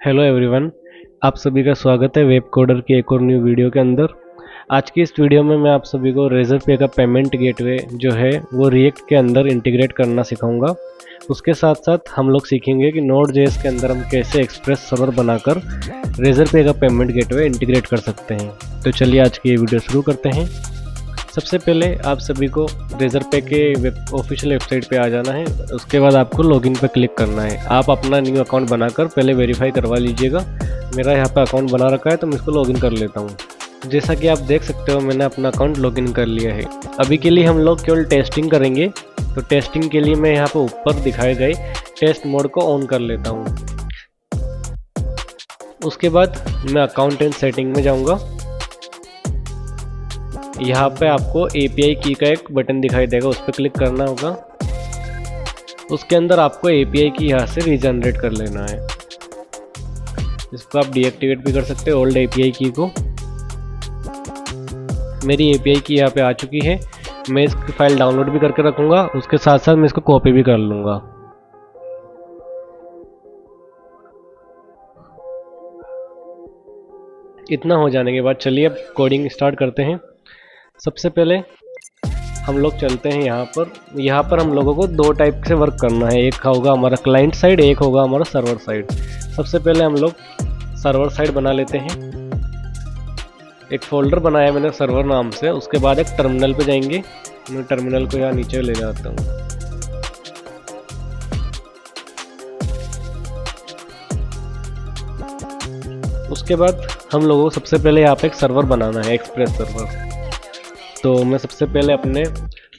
Hello everyone, आप सभी का स्वागत है वेब कोडर की एक और न्यू वीडियो के अंदर। आज की इस वीडियो में मैं आप सभी को रेजर पे का पेमेंट गेटवे जो है वो रिएक्ट के अंदर इंटीग्रेट करना सिखाऊंगा। उसके साथ साथ हम लोग सीखेंगे कि नोड जेएस के अंदर हम कैसे एक्सप्रेस सर्वर बनाकर रेजर पे का पेमेंट गेटवे इंटीग्रेट कर सकते हैं। तो चलिए आज की ये वीडियो शुरू करते हैं। सबसे पहले आप सभी को रेजर पे के ऑफिशियल वेबसाइट पे आ जाना है। उसके बाद आपको लॉगिन पे क्लिक करना है। आप अपना न्यू अकाउंट बनाकर पहले वेरीफाई करवा लीजिएगा। मेरा यहाँ पे अकाउंट बना रखा है तो मैं इसको लॉगिन कर लेता हूँ। जैसा कि आप देख सकते हो मैंने अपना अकाउंट लॉगिन कर लिया है। अभी के लिए हम लोग केवल टेस्टिंग करेंगे, तो टेस्टिंग के लिए मैं यहाँ पे ऊपर दिखाए गए टेस्ट मोड को ऑन कर लेता हूँ। उसके बाद मैं अकाउंट एंड सेटिंग में जाऊँगा। यहाँ पे आपको API की का एक बटन दिखाई देगा, उस पर क्लिक करना होगा। उसके अंदर आपको API की यहाँ से रीजनरेट कर लेना है। इसको आप डीएक्टिवेट भी कर सकते हो ओल्ड API की को। मेरी API की यहाँ पे आ चुकी है। मैं इसकी फाइल डाउनलोड भी करके रखूँगा, उसके साथ साथ मैं इसको कॉपी भी कर लूँगा। इतना हो जाने के बाद चलिए अब कोडिंग स्टार्ट करते हैं। सबसे पहले हम लोग चलते हैं यहाँ पर हम लोगों को दो टाइप से वर्क करना है। एक होगा हमारा क्लाइंट साइड, एक होगा हमारा सर्वर साइड। सबसे पहले हम लोग सर्वर साइड बना लेते हैं। एक फोल्डर बनाया मैंने सर्वर नाम से। उसके बाद एक टर्मिनल पे जाएंगे। मैं टर्मिनल को यहाँ नीचे ले जाता हूँ। उसके बाद हम लोगों को सबसे पहले यहाँ पे एक सर्वर बनाना है, एक्सप्रेस सर्वर। तो मैं सबसे पहले अपने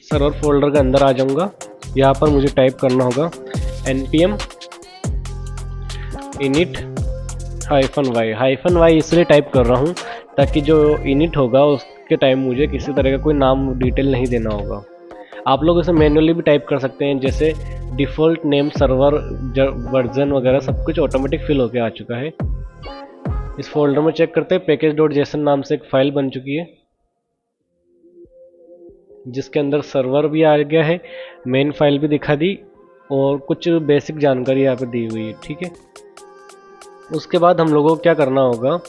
सर्वर फोल्डर के अंदर आ जाऊंगा। यहाँ पर मुझे टाइप करना होगा npm init -y इसलिए टाइप कर रहा हूँ ताकि जो इनिट होगा उसके टाइम मुझे किसी तरह का कोई नाम डिटेल नहीं देना होगा। आप लोग इसे मैन्युअली भी टाइप कर सकते हैं, जैसे डिफ़ॉल्ट नेम सर्वर वर्जन वगैरह सब कुछ ऑटोमेटिक फिल होके आ चुका है। इस फोल्डर में चेक करते हैं, package.json नाम से एक फाइल बन चुकी है जिसके अंदर सर्वर भी आ गया है, मेन फाइल भी दिखा दी और कुछ बेसिक जानकारी यहाँ पे दी हुई है। ठीक है, उसके बाद हम लोगों को क्या करना होगा,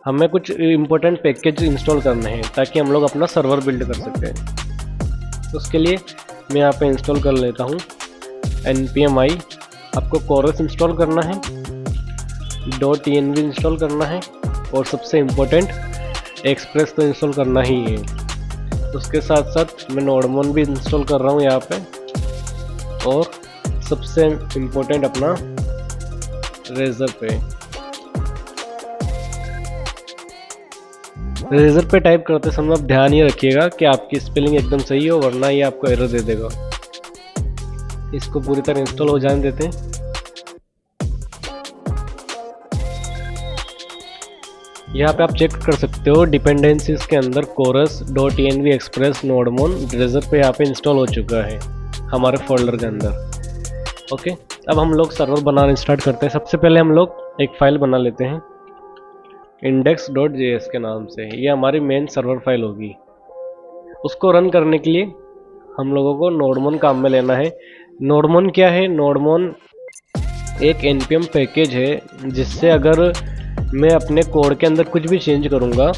हमें कुछ इम्पोर्टेंट पैकेज इंस्टॉल करने हैं ताकि हम लोग अपना सर्वर बिल्ड कर सकें। उसके लिए मैं यहाँ पे इंस्टॉल कर लेता हूँ npm i। आपको कोरस इंस्टॉल करना है, .env इंस्टॉल करना है और सबसे इम्पोर्टेंट एक्सप्रेस तो इंस्टॉल करना ही है। उसके साथ साथ मैं नोडमोन भी इंस्टॉल कर रहा हूँ यहाँ पे। और सबसे इम्पोर्टेंट अपना रेजर पे टाइप करते समय आप ध्यान ये रखिएगा कि आपकी स्पेलिंग एकदम सही हो, वरना ये आपको एरर दे देगा। इसको पूरी तरह इंस्टॉल हो जाने देते हैं। यहाँ पे आप चेक कर सकते हो डिपेंडेंसीज के अंदर कोरस .env एक्सप्रेस नोडमोन रेजर पे यहाँ पे इंस्टॉल हो चुका है हमारे फोल्डर के अंदर। ओके, अब हम लोग सर्वर बनाना स्टार्ट करते हैं। सबसे पहले हम लोग एक फाइल बना लेते हैं index.js के नाम से। ये हमारी मेन सर्वर फाइल होगी। उसको रन करने के लिए हम लोगों को नोडमोन काम में लेना है। नोडमोन क्या है? नोडमोन एक npm पैकेज है जिससे अगर मैं अपने कोड के अंदर कुछ भी चेंज करूँगा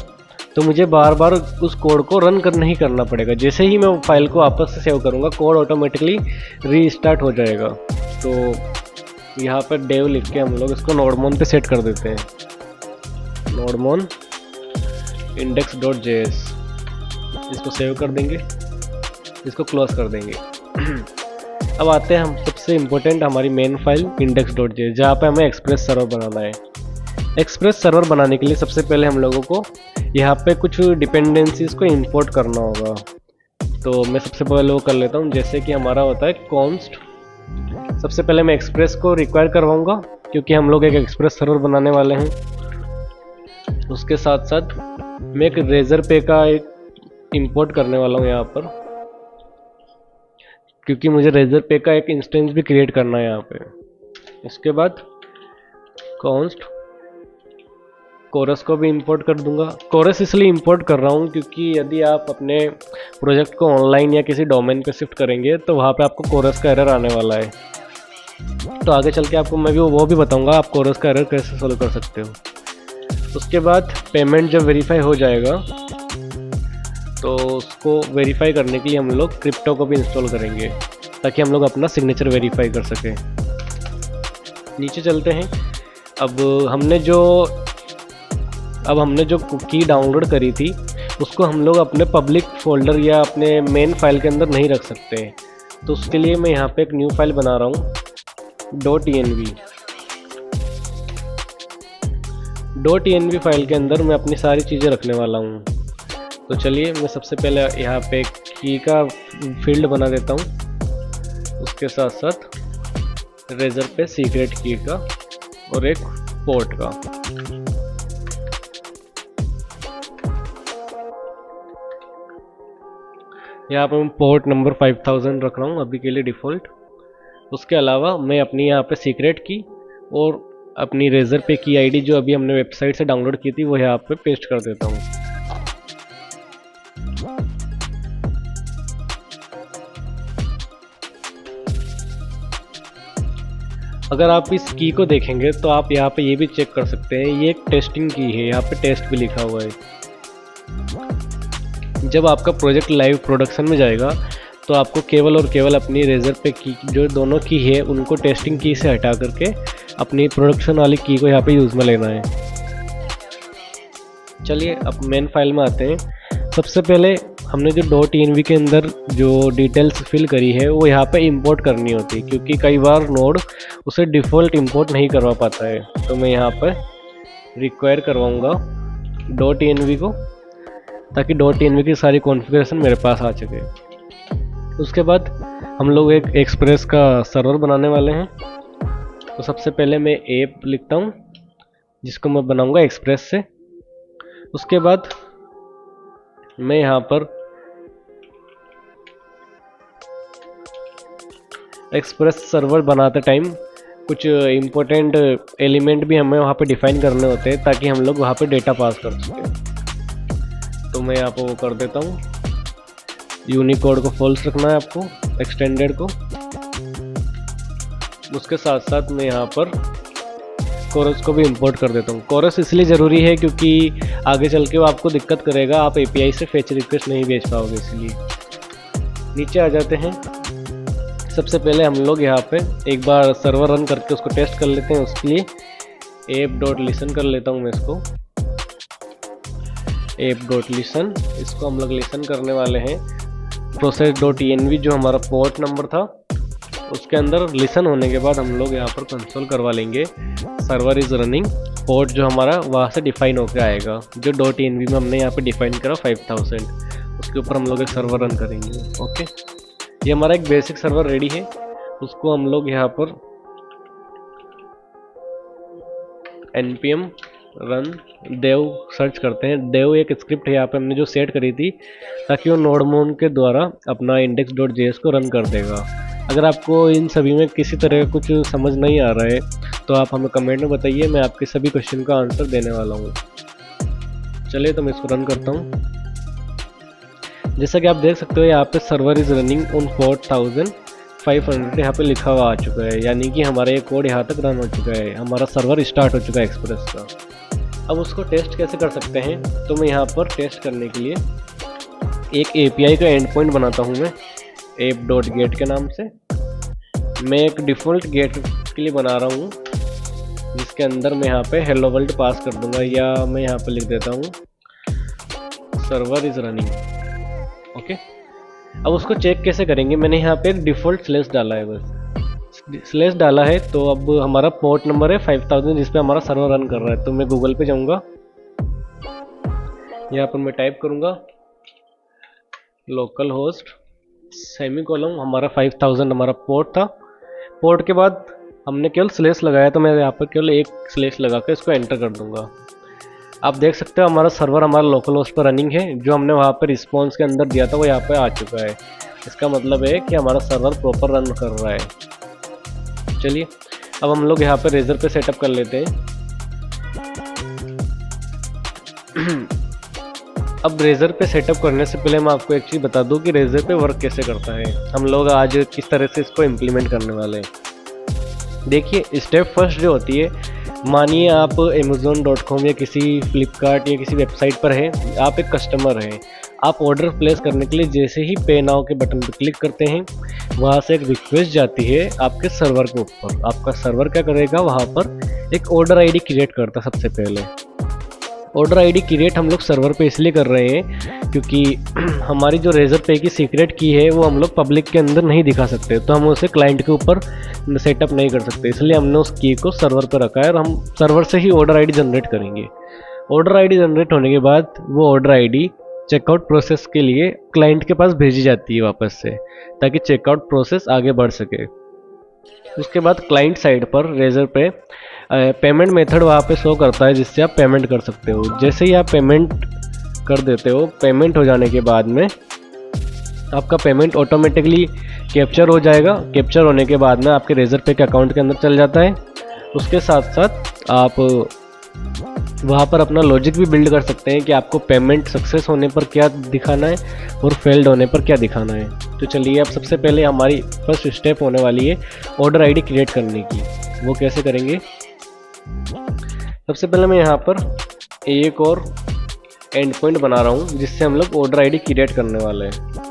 तो मुझे बार बार उस कोड को रन नहीं करना पड़ेगा। जैसे ही मैं फाइल को वापस से सेव करूँगा कोड ऑटोमेटिकली रीस्टार्ट हो जाएगा। तो यहाँ पर डेव लिख के हम लोग इसको नोडमोन पे सेट कर देते हैं, नोडमोन index.js। इसको सेव कर देंगे, इसको क्लोज कर देंगे। अब आते हैं हम सबसे इम्पोर्टेंट हमारी मेन फाइल index.js, जहाँ पे हमें एक्सप्रेस सर्वर बनाना है। एक्सप्रेस सर्वर बनाने के लिए सबसे पहले हम लोगों को यहाँ पे कुछ डिपेंडेंसीज को इंपोर्ट करना होगा। तो मैं सबसे पहले वो कर लेता हूँ, जैसे कि हमारा होता है कॉन्स्ट। सबसे पहले मैं एक्सप्रेस को रिक्वायर करवाऊँगा क्योंकि हम लोग एक एक्सप्रेस सर्वर बनाने वाले हैं। उसके साथ साथ मैं एक रेजर पे का एक इंपोर्ट करने वाला हूँ यहाँ पर, क्योंकि मुझे रेजर पे का एक इंस्टेंस भी क्रिएट करना है यहाँ पे। उसके बाद कॉन्स्ट कोरस को भी इंपोर्ट कर दूंगा। कोरस इसलिए इंपोर्ट कर रहा हूँ क्योंकि यदि आप अपने प्रोजेक्ट को ऑनलाइन या किसी डोमेन पे शिफ्ट करेंगे तो वहाँ पे आपको कोरस का एरर आने वाला है। तो आगे चल के आपको मैं भी वो भी बताऊंगा आप कोरस का एरर कैसे सॉल्व कर सकते हो। उसके बाद पेमेंट जब वेरीफाई हो जाएगा तो उसको वेरीफाई करने के लिए हम लोग क्रिप्टो को भी इंस्टॉल करेंगे ताकि हम लोग अपना सिग्नेचर वेरीफाई कर सकें। नीचे चलते हैं। अब हमने जो की डाउनलोड करी थी उसको हम लोग अपने पब्लिक फोल्डर या अपने मेन फाइल के अंदर नहीं रख सकते हैं। तो उसके लिए मैं यहाँ पे एक न्यू फाइल बना रहा हूँ .env फाइल के अंदर मैं अपनी सारी चीज़ें रखने वाला हूँ। तो चलिए मैं सबसे पहले यहाँ पे की का फील्ड बना देता हूँ, उसके साथ साथ रेजर पे सीक्रेट की का और एक पोर्ट का। यहाँ पे मैं पोर्ट नंबर 5000 रख रहा हूँ अभी के लिए डिफ़ॉल्ट। उसके अलावा मैं अपनी यहाँ पे सीक्रेट की और अपनी रेजर पे की आईडी जो अभी हमने वेबसाइट से डाउनलोड की थी वो यहाँ पे पेस्ट कर देता हूँ। अगर आप इस की को देखेंगे तो आप यहाँ पे ये भी चेक कर सकते हैं, ये एक टेस्टिंग की है, यहाँ पे टेस्ट भी लिखा हुआ है। जब आपका प्रोजेक्ट लाइव प्रोडक्शन में जाएगा तो आपको केवल और केवल अपनी रेजर पे की जो दोनों की है उनको टेस्टिंग की से हटा करके अपनी प्रोडक्शन वाली की को यहाँ पे यूज़ में लेना है। चलिए अब मेन फाइल में आते हैं। सबसे पहले हमने जो .env के अंदर जो डिटेल्स फिल करी है वो यहाँ पे इंपोर्ट करनी होती है, क्योंकि कई बार नोड उसे डिफ़ॉल्ट इंपोर्ट नहीं करवा पाता है। तो मैं यहाँ पर रिक्वायर करवाऊँगा .env को, ताकि .env की सारी कॉन्फ़िगरेशन मेरे पास आ सके। उसके बाद हम लोग एक एक्सप्रेस का सर्वर बनाने वाले हैं। तो सबसे पहले मैं ऐप लिखता हूँ जिसको मैं बनाऊँगा एक्सप्रेस से। उसके बाद मैं यहाँ पर एक्सप्रेस सर्वर बनाते टाइम कुछ इम्पोर्टेंट एलिमेंट भी हमें वहाँ पे डिफाइन करने होते हैं ताकि हम लोग वहाँ पे डेटा पास कर सकें। तो मैं यहाँ पर वो कर देता हूँ, यूनिकोड को फॉल्स रखना है आपको, एक्सटेंडेड को। उसके साथ साथ मैं यहाँ पर कोरस को भी इंपोर्ट कर देता हूँ। कोरस इसलिए ज़रूरी है क्योंकि आगे चल के वो आपको दिक्कत करेगा, आप एपीआई से फेच रिक्वेस्ट नहीं भेज पाओगे, इसलिए। नीचे आ जाते हैं। सबसे पहले हम लोग यहाँ पे एक बार सर्वर रन करके उसको टेस्ट कर लेते हैं। उसके लिए app.listen कर लेता हूँ मैं इसको, app.listen। इसको हम लोग लिसन करने वाले हैं process.env जो हमारा पोर्ट नंबर था उसके अंदर। लिसन होने के बाद हम लोग यहाँ पर कंसोल करवा लेंगे सर्वर इज़ रनिंग, पोर्ट जो हमारा वहाँ से डिफाइन होकर आएगा, जो .env में हमने यहाँ पे डिफाइन करा 5000, उसके ऊपर हम लोग एक सर्वर रन करेंगे। ओके, ये हमारा एक बेसिक सर्वर रेडी है। उसको हम लोग यहाँ पर npm रन dev सर्च करते हैं। dev एक स्क्रिप्ट है यहाँ पे हमने जो सेट करी थी ताकि वो नोडमोन के द्वारा अपना index.js को रन कर देगा। अगर आपको इन सभी में किसी तरह का कुछ समझ नहीं आ रहा है तो आप हमें कमेंट में बताइए, मैं आपके सभी क्वेश्चन का आंसर देने वाला हूँ। चलिए तो मैं इसको रन करता हूँ। जैसा कि आप देख सकते हो यहाँ पे सर्वर इज़ रनिंग ऑन 4500 यहाँ पे लिखा हुआ आ चुका है, यानी कि हमारा ये कोड यहाँ तक रन हो चुका है, हमारा सर्वर स्टार्ट हो चुका है एक्सप्रेस का। अब उसको टेस्ट कैसे कर सकते हैं, तो मैं यहाँ पर टेस्ट करने के लिए एक एपीआई का एंड पॉइंट बनाता हूँ मैं app.get के नाम से। मैं एक डिफ़ॉल्ट गेट के लिए बना रहा हूँ जिसके अंदर मैं यहाँ पे हेलो वर्ल्ड पास कर दूंगा, या मैं यहाँ पे लिख देता हूँ सर्वर इज़ रनिंग। ओके, अब उसको चेक कैसे करेंगे, मैंने यहाँ पे एक डिफ़ॉल्ट स्लैश डाला है, बस स्लैश डाला है। तो अब हमारा पोर्ट नंबर है 5000 जिस पे हमारा सर्वर रन कर रहा है। तो मैं गूगल पे जाऊँगा, यहाँ पर मैं टाइप करूँगा लोकल होस्ट सेमीकोलन, हमारा 5000 हमारा पोर्ट था। पोर्ट के बाद हमने केवल स्लैश लगाया, तो मैं यहाँ पर केवल एक स्लैश लगा कर इसको एंटर कर दूंगा। आप देख सकते हो हमारा सर्वर हमारा लोकल होस्ट पर रनिंग है, जो हमने वहाँ पर रिस्पॉन्स के अंदर दिया था वो यहाँ पे आ चुका है। इसका मतलब है कि हमारा सर्वर प्रॉपर रन कर रहा है। चलिए अब हम लोग यहाँ पे रेजर पे सेटअप कर लेते हैं। अब रेजर पे सेटअप करने से पहले मैं आपको एक चीज़ बता दूं कि रेजर पे वर्क कैसे करता है, हम लोग आज किस तरह से इसको इम्प्लीमेंट करने वाले हैं। देखिए स्टेप फर्स्ट जो होती है, मानिए आप Amazon.com या किसी फ्लिपकार्ट या किसी वेबसाइट पर हैं, आप एक कस्टमर हैं। आप ऑर्डर प्लेस करने के लिए जैसे ही पे नाउ के बटन पर क्लिक करते हैं, वहाँ से एक रिक्वेस्ट जाती है आपके सर्वर के ऊपर। आपका सर्वर क्या करेगा, वहाँ पर एक ऑर्डर आईडी क्रिएट करता है सबसे पहले। ऑर्डर आईडी क्रिएट हम लोग सर्वर पे इसलिए कर रहे हैं क्योंकि हमारी जो रेजर पे की सीक्रेट की है वो हम लोग पब्लिक के अंदर नहीं दिखा सकते, तो हम उसे क्लाइंट के ऊपर सेटअप नहीं कर सकते, इसलिए हमने उस की को सर्वर पर रखा है और हम सर्वर से ही ऑर्डर आईडी जनरेट करेंगे। ऑर्डर आईडी जनरेट होने के बाद वो ऑर्डर आईडी चेकआउट प्रोसेस के लिए क्लाइंट के पास भेजी जाती है वापस से, ताकि चेकआउट प्रोसेस आगे बढ़ सके। उसके बाद क्लाइंट साइड पर रेजर पे पेमेंट मेथड वहाँ पे शो करता है जिससे आप पेमेंट कर सकते हो। जैसे ही आप पेमेंट कर देते हो, पेमेंट हो जाने के बाद में आपका पेमेंट ऑटोमेटिकली कैप्चर हो जाएगा। कैप्चर होने के बाद में आपके रेजर पे के अकाउंट के अंदर चल जाता है। उसके साथ साथ आप वहाँ पर अपना लॉजिक भी बिल्ड कर सकते हैं कि आपको पेमेंट सक्सेस होने पर क्या दिखाना है और फेल्ड होने पर क्या दिखाना है। तो चलिए अब सबसे पहले हमारी फर्स्ट स्टेप होने वाली है ऑर्डर आईडी क्रिएट करने की। वो कैसे करेंगे, सबसे पहले मैं यहाँ पर एक और एंड पॉइंट बना रहा हूँ जिससे हम लोग ऑर्डर आईडी क्रिएट करने वाले हैं।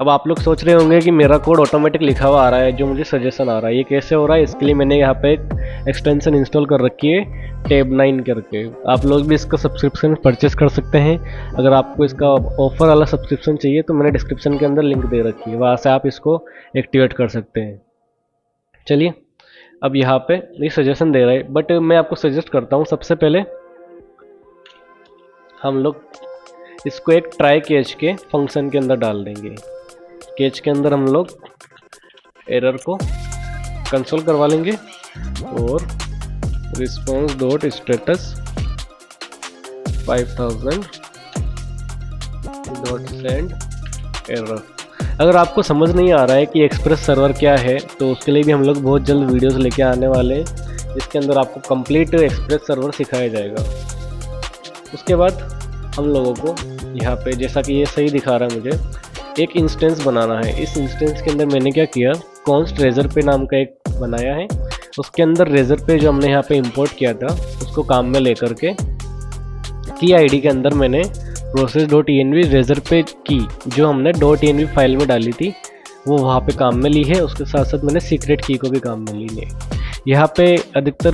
अब आप लोग सोच रहे होंगे कि मेरा कोड ऑटोमेटिक लिखा हुआ आ रहा है, जो मुझे सजेशन आ रहा है, ये कैसे हो रहा है। इसके लिए मैंने यहाँ पे एक एक्सटेंशन इंस्टॉल कर रखी है tab 9 करके। आप लोग भी इसका सब्सक्रिप्शन परचेस कर सकते हैं। अगर आपको इसका ऑफर वाला सब्सक्रिप्शन चाहिए तो मैंने डिस्क्रिप्शन के अंदर लिंक दे रखी है, वहाँ से आप इसको एक्टिवेट कर सकते हैं। चलिए अब यहाँ पे ये सजेशन दे रहा है, बट मैं आपको सजेस्ट करता हूँ सबसे पहले हम लोग इसको एक ट्राई कैच के फंक्शन के अंदर डाल देंगे। कैच के अंदर हम लोग एरर को कंसोल करवा लेंगे और response dot status 5000 dot send error. अगर आपको समझ नहीं आ रहा है कि एक्सप्रेस सर्वर क्या है, तो उसके लिए भी हम लोग बहुत जल्द वीडियोस लेके आने वाले हैं जिसके अंदर आपको कंप्लीट एक्सप्रेस सर्वर सिखाया जाएगा। उसके बाद हम लोगों को यहाँ पे, जैसा कि ये सही दिखा रहा है मुझे, एक इंस्टेंस बनाना है। इस इंस्टेंस के अंदर मैंने क्या किया, कॉन्स्ट रेजर पे नाम का एक बनाया है। उसके अंदर रेजर पे जो हमने यहाँ पे इंपोर्ट किया था उसको काम में लेकर के की आईडी के अंदर मैंने process.env रेजर पे की जो हमने .env फाइल में डाली थी वो वहाँ पे काम में ली है। उसके साथ साथ मैंने सीक्रेट की को भी काम में ली है। यहाँ पे अधिकतर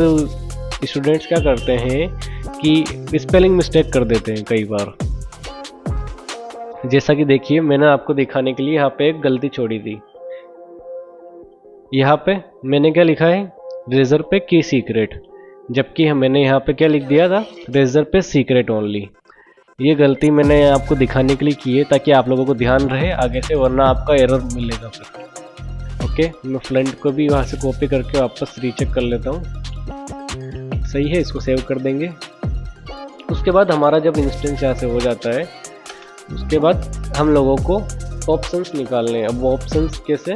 स्टूडेंट्स क्या करते हैं कि स्पेलिंग मिस्टेक कर देते हैं कई बार। जैसा कि देखिए मैंने आपको दिखाने के लिए यहाँ पे एक गलती छोड़ी थी। यहाँ पे मैंने क्या लिखा है, रेजर पे की सीक्रेट, जबकि मैंने यहाँ पे क्या लिख दिया था, रेजर पे सीक्रेट ओनली। ये गलती मैंने आपको दिखाने के लिए की है ताकि आप लोगों को ध्यान रहे आगे से, वरना आपका एरर मिलेगा फिर। ओके, मैं फ्रंट को भी वहाँ से कॉपी करके वापस रीचेक कर लेता हूँ। सही है, इसको सेव कर देंगे। उसके बाद हमारा जब इंस्टेंस यहाँ से हो जाता है, उसके बाद हम लोगों को ऑप्शंस निकालने हैं। अब वो ऑप्शंस कैसे,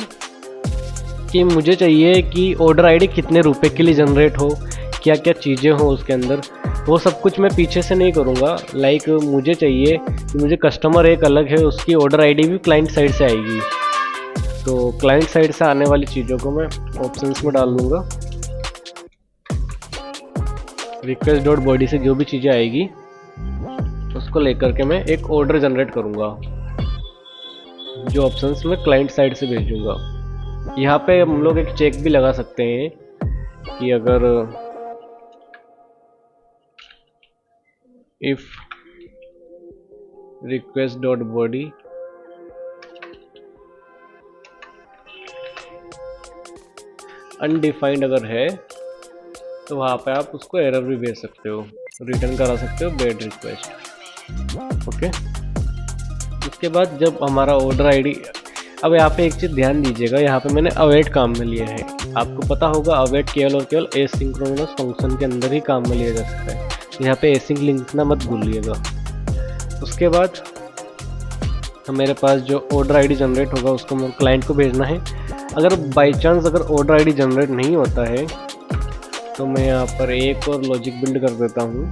कि मुझे चाहिए कि ऑर्डर आईडी कितने रुपए के लिए जनरेट हो, क्या क्या चीज़ें हो उसके अंदर, वो सब कुछ मैं पीछे से नहीं करूँगा। लाइक मुझे चाहिए कि मुझे कस्टमर एक अलग है, उसकी ऑर्डर आईडी भी क्लाइंट साइड से आएगी। तो क्लाइंट साइड से आने वाली चीज़ों को मैं ऑप्शंस में डाल दूँगा। रिक्वेस्ट डॉट बॉडी से जो भी चीज़ें आएगी उसको लेकर के मैं एक ऑर्डर जनरेट करूँगा जो ऑप्शंस में क्लाइंट साइड से भेजूँगा। यहाँ पे हम लोग एक चेक भी लगा सकते हैं कि अगर if request dot body undefined अगर है तो वहाँ पे आप उसको एरर भी भेज सकते हो, रिटर्न करा सकते हो बैड रिक्वेस्ट। ओके, उसके बाद जब हमारा ऑर्डर आईडी, अब यहाँ पे एक चीज़ ध्यान दीजिएगा, यहाँ पे मैंने अवेट काम में लिया है। आपको पता होगा अवेट केवल और केवल एसिंक्रोनस फंक्शन के अंदर ही काम में लिया जा सकता है। यहाँ पे एसिंक लिखना मत भूलिएगा। उसके बाद मेरे पास जो ऑर्डर आईडी जनरेट होगा उसको मैं क्लाइंट को भेजना है। अगर बाई चांस अगर ऑर्डर आईडी जनरेट नहीं होता है तो मैं यहाँ पर एक और लॉजिक बिल्ड कर देता हूँ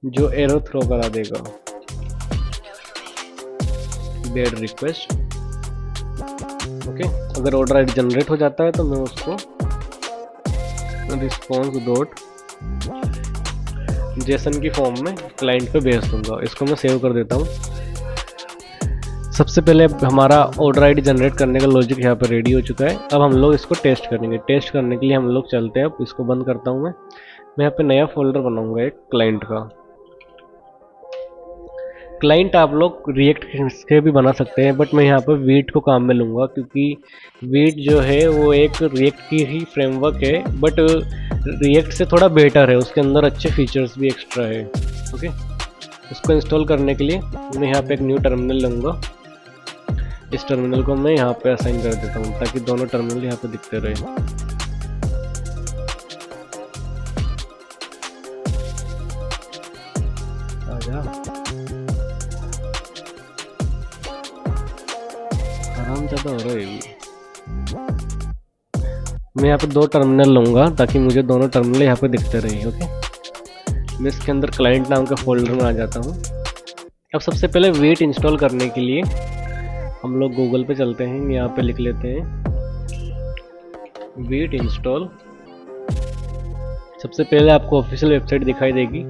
जो एरर थ्रो करा देगा, बैड रिक्वेस्ट। ओके, अगर ऑर्डर आईडी जनरेट हो जाता है तो मैं उसको रिस्पॉन्स डॉट जेसन की फॉर्म में क्लाइंट पे भेज दूंगा। इसको मैं सेव कर देता हूँ। सबसे पहले हमारा ऑर्डर आईडी जनरेट करने का लॉजिक यहाँ पर रेडी हो चुका है। अब हम लोग इसको टेस्ट करेंगे। टेस्ट करने के लिए हम लोग चलते हैं। अब इसको बंद करता हूँ मैं यहाँ पे नया फोल्डर बनाऊंगा एक क्लाइंट का। क्लाइंट आप लोग रिएक्ट के भी बना सकते हैं, बट मैं यहाँ पर वीट को काम में लूँगा, क्योंकि वीट जो है वो एक रिएक्ट की ही फ्रेमवर्क है, बट रिएक्ट से थोड़ा बेटर है, उसके अंदर अच्छे फीचर्स भी एक्स्ट्रा है। ओके, इसको इंस्टॉल करने के लिए मैं यहाँ पे एक न्यू टर्मिनल लूँगा। इस टर्मिनल को मैं यहाँ पे असाइन कर देता हूँ ताकि दोनों टर्मिनल यहाँ पे दिखते रहे। आराम ज़्यादा हो रहा है। मैं यहाँ पे 2 टर्मिनल लूँगा ताकि मुझे दोनों टर्मिनल यहाँ पे दिखते रहे। ओके, मैं इसके अंदर क्लाइंट नाम के फोल्डर में आ जाता हूँ। अब सबसे पहले वीट इंस्टॉल करने के लिए हम लोग गूगल पे चलते हैं। यहाँ पे लिख लेते हैं वीट इंस्टॉल। सबसे पहले आपको ऑफिशियल वेबसाइट दिखाई देगी।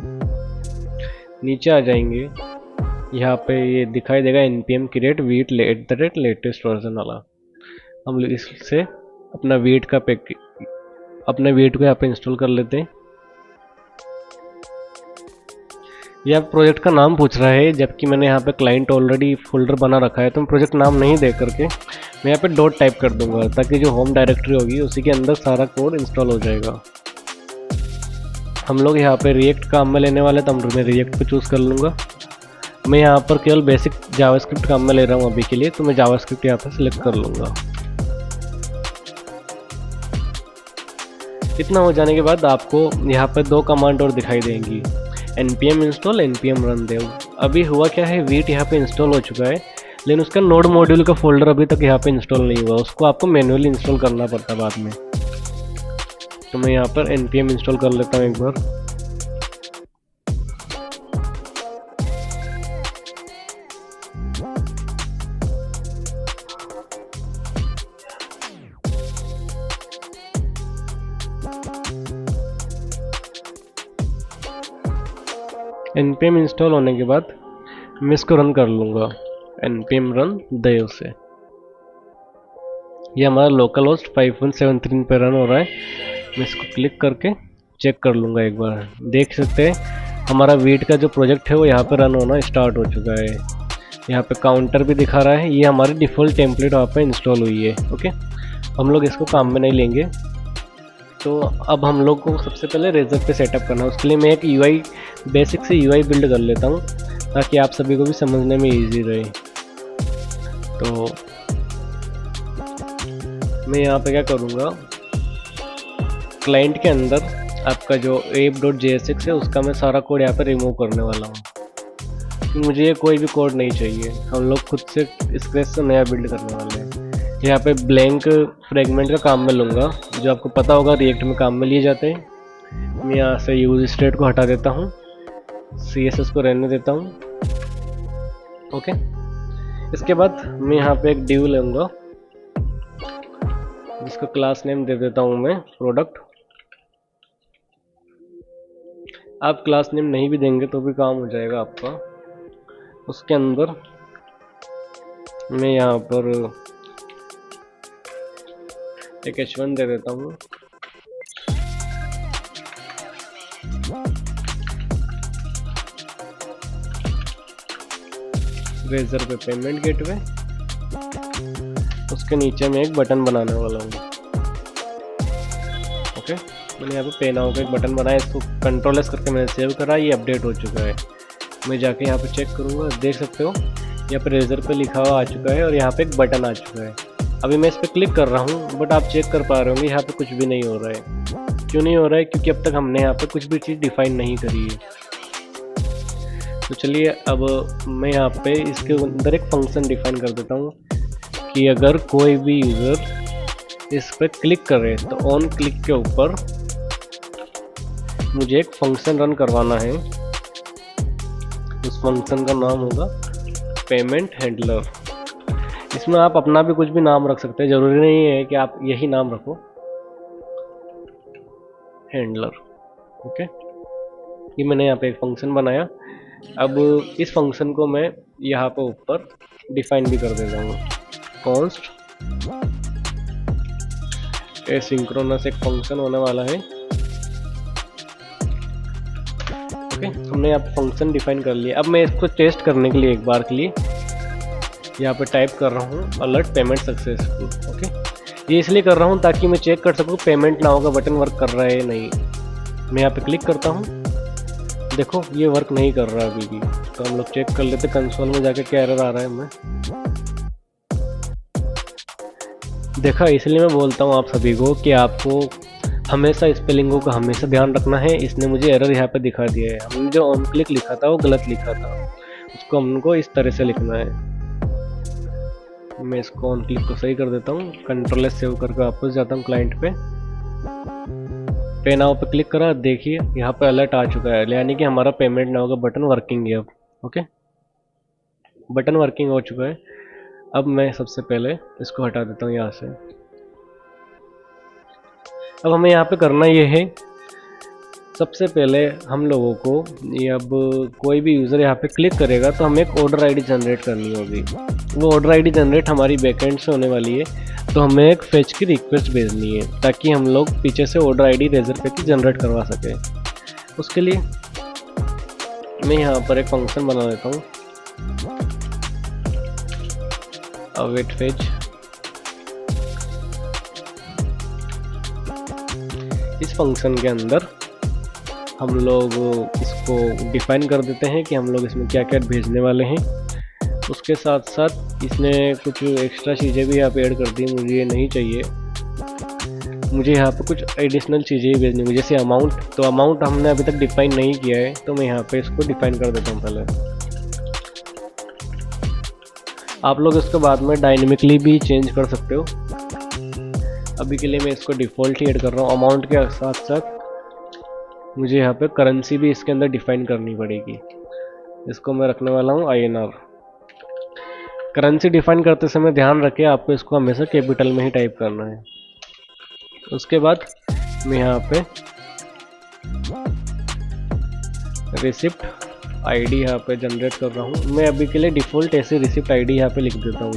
नीचे आ जाएंगे, यहाँ पे ये दिखाई देगा npm create wheat latest version वाला। हम लोग इससे अपना वीट को यहाँ पे इंस्टॉल कर लेते हैं। यह प्रोजेक्ट का नाम पूछ रहा है, जबकि मैंने यहाँ पे क्लाइंट ऑलरेडी फोल्डर बना रखा है, तो मैं प्रोजेक्ट नाम नहीं दे करके मैं यहाँ पे डॉट टाइप कर दूंगा ताकि जो होम डायरेक्टरी होगी उसी के अंदर सारा कोड इंस्टॉल हो जाएगा। हम लोग यहाँ पे रिएक्ट काम में लेने वाले, तो मैं रिएक्ट को चूज़ कर लूँगा। मैं यहाँ पर केवल बेसिक जावास्क्रिप्ट काम में ले रहा हूँ अभी के लिए, तो मैं जावास्क्रिप्ट यहाँ पर सिलेक्ट कर लूँगा। इतना हो जाने के बाद आपको यहाँ पर 2 कमांड और दिखाई देंगी, npm install npm run dev। अभी हुआ क्या है, वीट यहाँ पे इंस्टॉल हो चुका है, लेकिन उसका नोड मॉड्यूल का फोल्डर अभी तक यहाँ पे इंस्टॉल नहीं हुआ। उसको आपको मैन्युअली इंस्टॉल करना पड़ता बाद में। तो मैं यहाँ पर npm इंस्टॉल कर लेता हूँ एक बार। npm इंस्टॉल होने के बाद मैं इसको रन कर लूँगा npm run dev से। ये हमारा लोकल होस्ट 5173 पे रन हो रहा है। मैं इसको क्लिक करके चेक कर लूँगा एक बार। देख सकते हैं हमारा वीट का जो प्रोजेक्ट है वो यहाँ पे रन होना स्टार्ट हो चुका है। यहाँ पे काउंटर भी दिखा रहा है। ये हमारी डिफ़ॉल्ट टेम्पलेट वहाँ पे इंस्टॉल हुई है। ओके, हम लोग इसको काम में नहीं लेंगे। तो अब हम लोग को सबसे पहले रेजर पे सेटअप करना है। उसके लिए मैं एक यूआई बेसिक से यूआई बिल्ड कर लेता हूँ ताकि आप सभी को भी समझने में इजी रहे। तो मैं यहाँ पे क्या करूँगा, क्लाइंट के अंदर आपका जो app.jsx है उसका मैं सारा कोड यहाँ पे रिमूव करने वाला हूँ। मुझे ये कोई भी कोड नहीं चाहिए, हम लोग खुद से स्क्रैच से नया बिल्ड करने वाले हैं। यहाँ पे ब्लैंक फ्रेगमेंट का काम में लूँगा, जो आपको पता होगा रिएक्ट में काम में लिए जाते हैं। मैं यहाँ से यूज स्टेट को हटा देता हूँ, CSS को रहने देता हूँ। ओके, इसके बाद मैं यहाँ पे एक डिव लूँगा जिसको क्लास नेम दे देता हूँ मैं प्रोडक्ट। आप क्लास नेम नहीं भी देंगे तो भी काम हो जाएगा आपका। उसके अंदर मैं यहाँ पर एक h1 दे देता हूँ। रेजर पे पेमेंट गेटवे, उसके नीचे मैं एक बटन बनाने वाला हूँ। ओके, मैंने यहाँ पे पे नाउ का एक बटन बनाया, इसको कंट्रोल एस करके मैंने सेव करा। ये अपडेट हो चुका है। मैं जाके यहाँ पे चेक करूँगा, देख सकते हो यहाँ पे रेजर पे लिखा हुआ आ चुका है और यहाँ पे एक बटन आ चुका है। अभी मैं इस पर क्लिक कर रहा हूँ, बट आप चेक कर पा रहे होंगे यहाँ पे कुछ भी नहीं हो रहा है। क्यों नहीं हो रहा है? क्योंकि अब तक हमने यहाँ पे कुछ भी चीज़ डिफाइन नहीं करी है। तो चलिए अब मैं यहाँ पे इसके अंदर एक फंक्शन डिफाइन कर देता हूँ कि अगर कोई भी यूज़र इस पर क्लिक करे तो ऑन क्लिक के ऊपर मुझे एक फंक्शन रन करवाना है। उस फंक्शन का नाम होगा पेमेंट हैंडलर। इस इसमें आप अपना भी कुछ भी नाम रख सकते हैं, ज़रूरी नहीं है कि आप यही नाम रखो, हैंडलर। ओके, ये मैंने यहाँ पे एक फंक्शन बनाया। अब इस फंक्शन को मैं यहाँ पे ऊपर डिफाइन भी कर देता हूँ, कॉन्स्ट एसिंक्रोनस एक फंक्शन होने वाला है। ओके, हमने यहाँ पे फंक्शन डिफाइन कर लिया। अब मैं इसको टेस्ट करने के लिए एक बार के लिए यहाँ पे टाइप कर रहा हूँ अलर्ट पेमेंट सक्सेसफुल। ओके, ये इसलिए कर रहा हूँ ताकि मैं चेक कर सकूँ पेमेंट ना होगा बटन वर्क कर रहा है या नहीं। मैं यहाँ पे क्लिक करता हूँ, देखो ये वर्क नहीं कर रहा अभी भी। तो हम लोग चेक कर लेते कंसोल में जाके क्या एरर आ रहा है हमें। देखा, इसलिए मैं बोलता हूँ आप सभी को कि आपको हमेशा स्पेलिंगों का हमेशा ध्यान रखना है। इसने मुझे एरर यहाँ पे दिखा दिया है। हमने जो ऑन क्लिक लिखा था वो गलत लिखा था, उसको हमको इस तरह से लिखना है। मैं इसको ऑन क्लिक को सही कर देता हूँ, कंट्रोल एस सेव करके वापस जाता हूँ क्लाइंट पे नाउ पे क्लिक करा। देखिए यहाँ पे अलर्ट आ चुका है, यानी कि हमारा पेमेंट ना होगा बटन वर्किंग है अब। ओके, बटन वर्किंग हो चुका है। अब मैं सबसे पहले इसको हटा देता हूँ यहाँ से। अब हमें यहाँ पे करना ये है, सबसे पहले हम लोगों को ये, अब कोई भी यूज़र यहाँ पे क्लिक करेगा तो हमें एक ऑर्डर आईडी जनरेट करनी होगी। वो ऑर्डर आईडी जनरेट हमारी बैकएंड से होने वाली है, तो हमें एक फेच की रिक्वेस्ट भेजनी है ताकि हम लोग पीछे से ऑर्डर आईडी रेजरपे की जनरेट करवा सके। उसके लिए मैं यहाँ पर एक फंक्शन बना लेता हूँ, अवेट फेच। इस फंक्शन के अंदर हम लोग इसको डिफाइन कर देते हैं कि हम लोग इसमें क्या क्या भेजने वाले हैं। उसके साथ साथ इसने कुछ एक्स्ट्रा चीज़ें भी यहाँ पे ऐड कर दी, मुझे ये नहीं चाहिए। मुझे यहाँ पे कुछ एडिशनल चीज़ें ही भेजनी होंगी, जैसे अमाउंट। तो अमाउंट हमने अभी तक डिफाइन नहीं किया है, तो मैं यहाँ पे इसको डिफाइन कर देता हूँ पहले। आप लोग इसको बाद में डायनेमिकली भी चेंज कर सकते हो। अभी के लिए मैं इसको डिफ़ॉल्ट ही ऐड कर रहा हूँ। अमाउंट के साथ साथ मुझे यहाँ पे करेंसी भी इसके अंदर डिफाइन करनी पड़ेगी। इसको मैं रखने वाला हूँ INR। करेंसी डिफाइन करते समय ध्यान रखें आपको इसको हमेशा कैपिटल में ही टाइप करना है। उसके बाद मैं यहाँ पे रिसिप्ट आईडी यहाँ पे जनरेट कर रहा हूँ। मैं अभी के लिए डिफ़ॉल्ट ऐसे रिसिप्ट आईडी यहाँ पे लिख देता हूँ,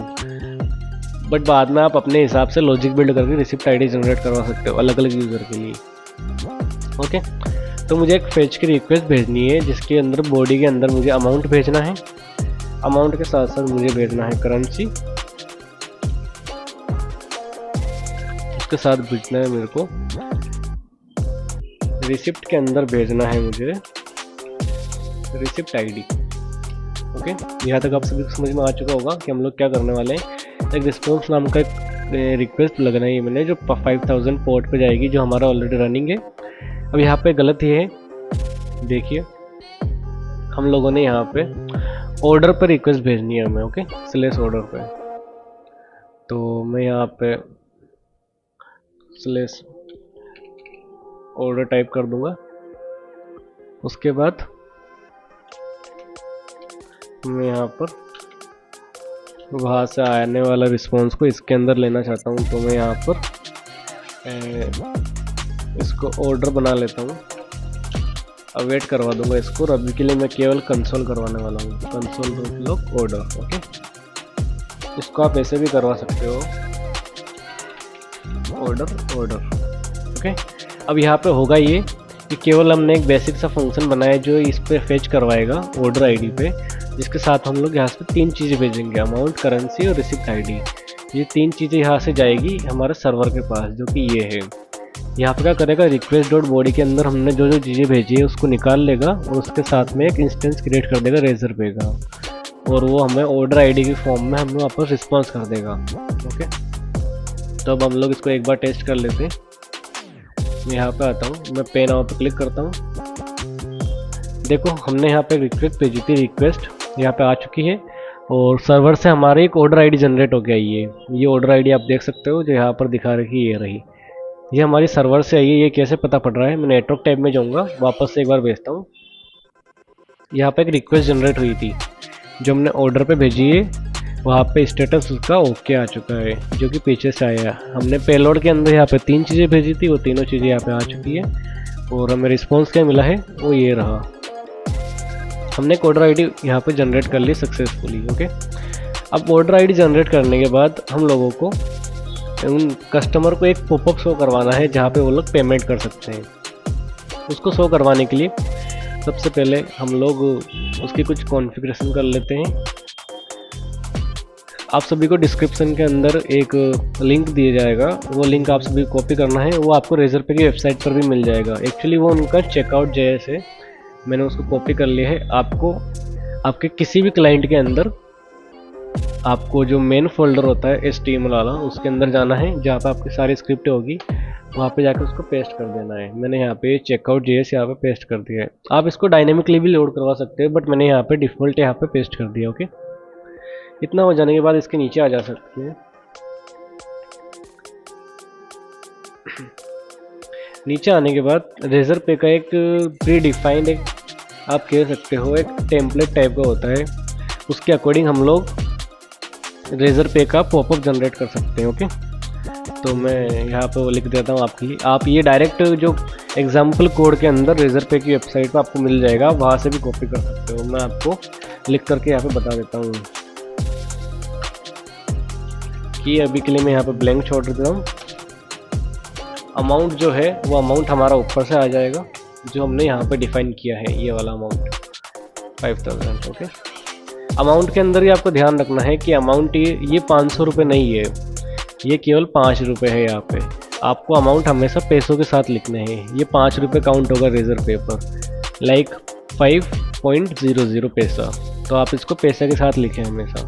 बट बाद में आप अपने हिसाब से लॉजिक बिल्ड करके रिसिप्ट आईडी जनरेट करवा सकते हो अलग अलग यूज़र के लिए। ओके, तो मुझे एक फेच की रिक्वेस्ट भेजनी है जिसके अंदर बॉडी के अंदर मुझे अमाउंट भेजना है। अमाउंट के साथ साथ मुझे भेजना है करेंसी, उसके साथ भेजना है मेरे को रिसिप्ट के अंदर भेजना है मुझे रिसिप्ट आईडी। ओके, यहाँ तक आप सभी को समझ में आ चुका होगा कि हम लोग क्या करने वाले हैं। एक रिस्पॉन्स नाम का एक रिक्वेस्ट लगना है मैंने, जो 5000 पोर्ट पे जाएगी, जो हमारा ऑलरेडी रनिंग है। अब यहाँ पे गलत ही है, देखिए हम लोगों ने यहाँ पे ऑर्डर पर रिक्वेस्ट भेजनी है हमें। ओके, स्लैश ऑर्डर पे, तो मैं यहाँ पे स्लैश ऑर्डर टाइप कर दूंगा। उसके बाद मैं यहाँ पर वहाँ से आने वाला रिस्पॉन्स को इसके अंदर लेना चाहता हूँ, तो मैं यहाँ पर इसको ऑर्डर बना लेता हूँ, अवेट करवा दूंगा इसको। अभी के लिए मैं केवल कंसोल करवाने वाला हूँ, कंसोल ऑर्डर। ओके, इसको आप ऐसे भी करवा सकते हो, ऑर्डर। ओके, अब यहाँ पे होगा ये कि केवल हमने एक बेसिक सा फंक्शन बनाया जो इस पे फेच करवाएगा ऑर्डर आईडी पे, जिसके साथ हम लोग यहाँ से 3 चीज़ें भेजेंगे, अमाउंट, करेंसी और रिसिप्ट आईडी। ये 3 चीज़ें यहाँ से जाएगी हमारे सर्वर के पास, जो कि ये है। यहाँ पे क्या करेगा, रिक्वेस्ट डॉट बॉडी के अंदर हमने जो जो चीज़ें भेजी है उसको निकाल लेगा और उसके साथ में एक इंस्टेंस क्रिएट कर देगा रेजरपे का, और वो हमें ऑर्डर आईडी के फॉर्म में हमें वापस रिस्पॉन्स कर देगा। ओके, तो अब हम लोग इसको एक बार टेस्ट कर लेते हैं। मैं यहाँ पे आता हूँ, मैं पे नाउ पे क्लिक करता हूँ। देखो हमने यहाँ पे रिक्वेस्ट भेजी थी, रिक्वेस्ट यहाँ पे आ चुकी है और सर्वर से हमारी एक ऑर्डर आईडी जनरेट हो गया। ये ऑर्डर आईडी आप देख सकते हो जो यहाँ पर दिखा रही है, ये रही, ये हमारी सर्वर से आई है। ये कैसे पता पड़ रहा है, मैं नेटवर्क टैब में जाऊँगा, वापस से एक बार भेजता हूँ। यहाँ पे एक रिक्वेस्ट जनरेट हुई थी जो हमने ऑर्डर पे भेजी है, वहाँ पे स्टेटस उसका ओके आ चुका है, जो कि पीछे से आया। हमने पेलोड के अंदर यहाँ पे 3 चीज़ें भेजी थी, वो तीनों चीज़ें यहाँ पे आ चुकी है। और हमें रिस्पॉन्स क्या मिला है, वो ये रहा। हमने ऑर्डर आईडी यहाँ पे जनरेट कर ली सक्सेसफुली। ओके, अब ऑर्डर आईडी जनरेट करने के बाद हम लोगों को उन कस्टमर को एक पॉपअप शो करवाना है जहाँ पे वो लोग पेमेंट कर सकते हैं। उसको शो करवाने के लिए सबसे पहले हम लोग उसकी कुछ कॉन्फ़िगरेशन कर लेते हैं। आप सभी को डिस्क्रिप्शन के अंदर एक लिंक दिया जाएगा, वो लिंक आप सभी को कॉपी करना है। वो आपको रेजरपे की वेबसाइट पर भी मिल जाएगा। एक्चुअली वो उनका चेकआउट JS है, मैंने उसको कॉपी कर लिया है। आपको आपके किसी भी क्लाइंट के अंदर आपको जो मेन फोल्डर होता है HTML वाला, उसके अंदर जाना है जहाँ पे आपकी सारी स्क्रिप्ट होगी, वहाँ पे जाकर उसको पेस्ट कर देना है। मैंने यहाँ पे चेकआउट JS यहाँ पे पेस्ट कर दिया है। आप इसको डायनेमिकली भी लोड करवा सकते हैं, बट मैंने यहाँ पे डिफ़ॉल्ट यहाँ पे पेस्ट कर दिया। ओके, इतना हो जाने के बाद इसके नीचे आ जा सकते हैं। नीचे आने के बाद रेजरपे का एक प्री डिफाइंड एक आप कह सकते हो एक टेम्पलेट टाइप का होता है, उसके अकॉर्डिंग हम लोग रेजरपे का पॉपअप जनरेट कर सकते हैं। ओके, तो मैं यहाँ पे वो लिख देता हूँ आपके लिए। आप ये डायरेक्ट जो एग्जाम्पल कोड के अंदर रेजरपे की वेबसाइट पर आपको मिल जाएगा, वहाँ से भी कॉपी कर सकते हो। मैं आपको लिख करके यहाँ पे बता देता हूँ कि अभी के लिए मैं यहाँ पे ब्लैंक छोड़ देता हूँ। अमाउंट जो है वो अमाउंट हमारा ऊपर से आ जाएगा, जो हमने यहाँ पे डिफाइन किया है, ये वाला अमाउंट 5000। ओके, अमाउंट के अंदर ही आपको ध्यान रखना है कि अमाउंट ये 500 रुपये नहीं है, ये केवल 5 रुपये है। यहाँ पे आपको अमाउंट हमेशा पैसों के साथ लिखने हैं। ये 5 रुपये काउंट होगा रेजरपे पर, लाइक 5.00 पैसा, तो आप इसको पैसे के साथ लिखें हमेशा।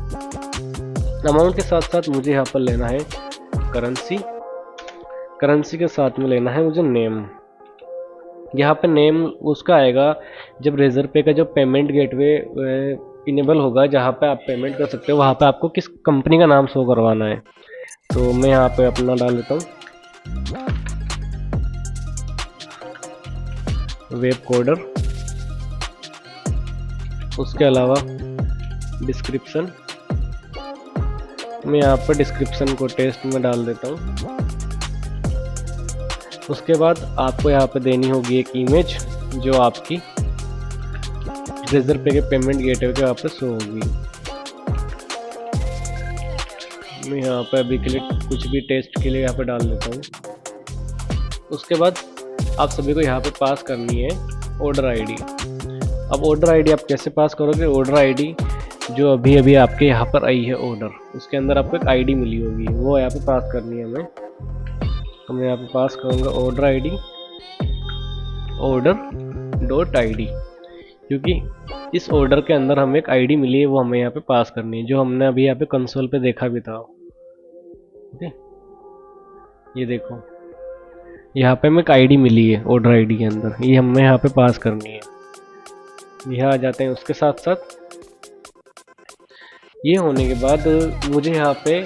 अमाउंट के साथ साथ मुझे यहाँ पर लेना है करेंसी, करेंसी के साथ में लेना है मुझे नेम। यहाँ पे नेम उसका आएगा जब रेजरपे का जो पेमेंट गेटवे इनेबल होगा, जहाँ पे आप पेमेंट कर सकते हो, वहाँ पे आपको किस कंपनी का नाम शो करवाना है। तो मैं यहाँ पे अपना डाल देता हूँ, वेब कोडर। उसके अलावा डिस्क्रिप्शन, मैं यहाँ पर डिस्क्रिप्शन को टेस्ट में डाल देता हूँ। उसके बाद आपको यहाँ पे देनी होगी एक इमेज जो आपकी रेजरपे के पेमेंट गेटवे के यहाँ पे शो होगी। मैं यहाँ पे अभी के लिए कुछ भी टेस्ट के लिए यहाँ पे डाल देता हूँ। उसके बाद आप सभी को यहाँ पे पास करनी है ऑर्डर आईडी। अब ऑर्डर आईडी आप कैसे पास करोगे, ऑर्डर आईडी जो अभी अभी आपके यहाँ पर आई है ऑर्डर, उसके अंदर आपको एक आईडी मिली होगी, वो यहाँ पे पास करनी है हमें। तो मैं यहाँ पे पास करूँगा ऑर्डर आईडी order.id, क्योंकि इस ऑर्डर के अंदर हमें एक आईडी मिली है, वो हमें यहाँ पे पास करनी है, जो हमने अभी यहाँ पे कंसोल पे देखा भी था। ओके, ये देखो यहाँ पे हमें एक आईडी मिली है ऑर्डर आईडी के अंदर, ये हमें यहाँ पे पास करनी है। यहाँ आ जाते हैं। उसके साथ साथ ये होने के बाद मुझे यहाँ पे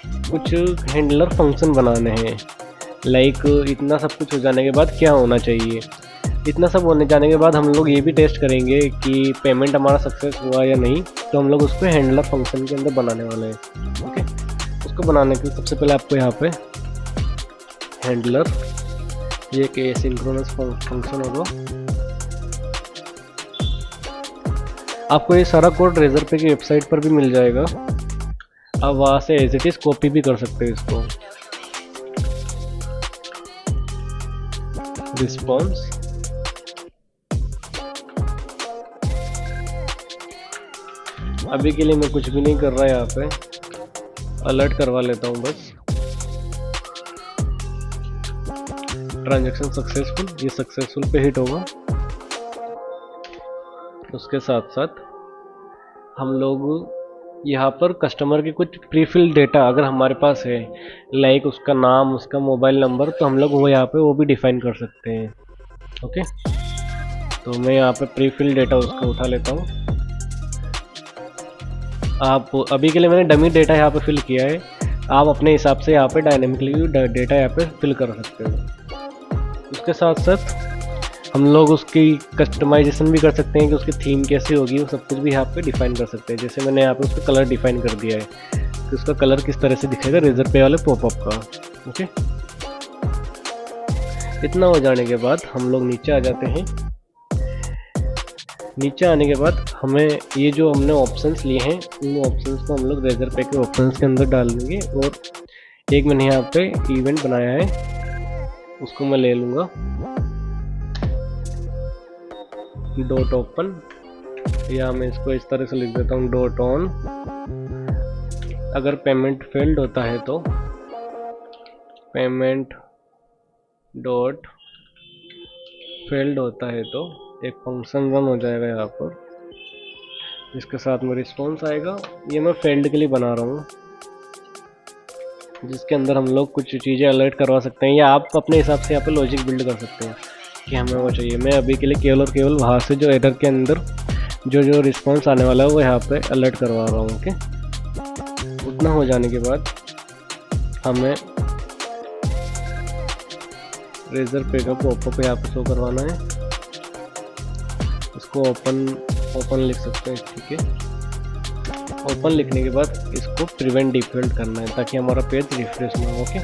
कुछ हैंडलर फंक्शन बनाने हैं। लाइक इतना सब कुछ हो जाने के बाद क्या होना चाहिए, इतना सब होने जाने के बाद हम लोग ये भी टेस्ट करेंगे कि पेमेंट हमारा सक्सेस हुआ या नहीं, तो हम लोग उसको हैंडलर फंक्शन के अंदर बनाने वाले हैं। ओके, उसको बनाने के लिए सबसे पहले आपको यहाँ पे हैंडलर, ये एक एसिंक्रोनस फंक्शन होगा। आपको ये सारा कोड रेजरपे की वेबसाइट पर भी मिल जाएगा, आप वहाँ से एज इट इज़ कॉपी भी कर सकते हो इसको। रिस्पॉन्स, अभी के लिए मैं कुछ भी नहीं कर रहा, यहाँ पे अलर्ट करवा लेता हूँ बस। ट्रांजैक्शन सक्सेसफुल, ये सक्सेसफुल पे हिट होगा। उसके साथ साथ हम लोग यहाँ पर कस्टमर की कुछ प्रीफिल डेटा अगर हमारे पास है, लाइक उसका नाम, उसका मोबाइल नंबर, तो हम लोग वो यहाँ पे वो भी डिफाइन कर सकते हैं। ओके, तो मैं यहाँ पे प्रीफिल डेटा उसका उठा लेता हूँ। आप अभी के लिए मैंने डमी डेटा यहाँ पे फिल किया है, आप अपने हिसाब से यहाँ पे डायनेमिकली डेटा यहाँ पे फिल कर सकते हो। उसके साथ साथ हम लोग उसकी कस्टमाइजेशन भी कर सकते हैं कि उसकी थीम कैसी होगी, वो सब कुछ भी यहाँ पे डिफाइन कर सकते हैं। जैसे मैंने यहाँ पे उसका कलर डिफाइन कर दिया है कि उसका कलर किस तरह से दिखेगा रेजर पे वाले पॉपअप का। ओके, इतना हो जाने के बाद हम लोग नीचे आ जाते हैं। नीचे आने के बाद हमें ये जो हमने ऑप्शंस लिए हैं उन ऑप्शंस को हम लोग रेजर पे के ऑप्शंस के अंदर डाल देंगे। और एक मैंने यहाँ पे इवेंट बनाया है, उसको मैं ले लूँगा डॉट ओपन, या मैं इसको इस तरह से लिख देता हूँ डॉट ऑन। अगर पेमेंट फेल्ड होता है तो पेमेंट डॉट फेल्ड होता है तो एक फंक्शन रन हो जाएगा यहाँ पर, जिसके साथ में रिस्पॉन्स आएगा। ये मैं फेल्ड के लिए बना रहा हूँ, जिसके अंदर हम लोग कुछ चीज़ें अलर्ट करवा सकते हैं, या आप अपने हिसाब से यहाँ पे लॉजिक बिल्ड कर सकते हैं कि हमें वो चाहिए। मैं अभी के लिए केवल और केवल वहाँ से जो एरर के अंदर जो रिस्पॉन्स आने वाला है वो यहाँ पे अलर्ट करवा रहा हूँ। ओके, उतना हो जाने के बाद हमें रेजर पे का पॉपअप यहाँ पे शो करवाना है। इसको ओपन लिख सकते हैं, ठीक है। ओपन लिखने के बाद इसको प्रिवेंट डिफॉल्ट करना है ताकि हमारा पेज रिफ्रेश ना हो। ओके,